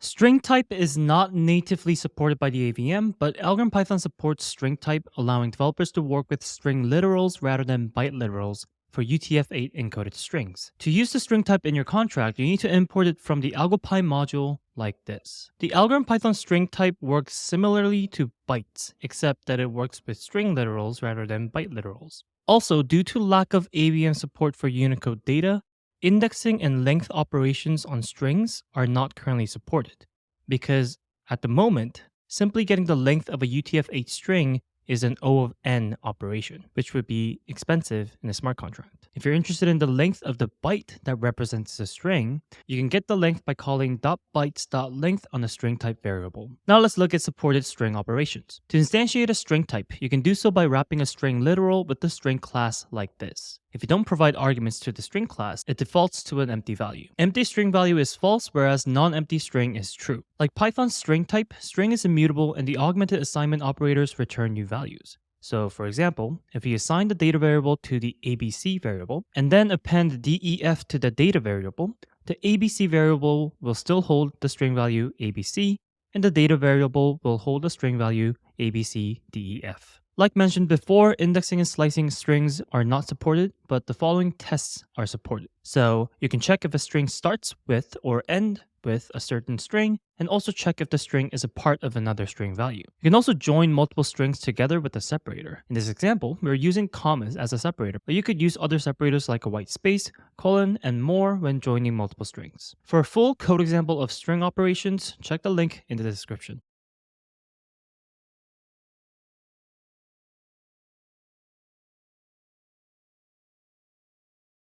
String type is not natively supported by the AVM, but Algorithm Python supports string type, allowing developers to work with string literals rather than byte literals for UTF-8 encoded strings. To use the string type in your contract, you need to import it from the AlgoPy module like this. The Algorithm Python string type works similarly to bytes, except that it works with string literals rather than byte literals. Also, due to lack of AVM support for Unicode data, indexing and length operations on strings are not currently supported because at the moment, simply getting the length of a UTF-8 string is an O of n operation, which would be expensive in a smart contract. If you're interested in the length of the byte that represents the string, you can get the length by calling .bytes.length on a string type variable. Now let's look at supported string operations. To instantiate a string type, you can do so by wrapping a string literal with the string class like this. If you don't provide arguments to the string class, it defaults to an empty value. Empty string value is false, whereas non-empty string is true. Like Python's string type, string is immutable and the augmented assignment operators return new values. So for example, if we assign the data variable to the ABC variable and then append def to the data variable, the ABC variable will still hold the string value ABC and the data variable will hold the string value ABCDEF. Like mentioned before, indexing and slicing strings are not supported, but the following tests are supported. So you can check if a string starts with or end with a certain string, and also check if the string is a part of another string value. You can also join multiple strings together with a separator. In this example, we're using commas as a separator, but you could use other separators like a white space, colon, and more when joining multiple strings. For a full code example of string operations, check the link in the description.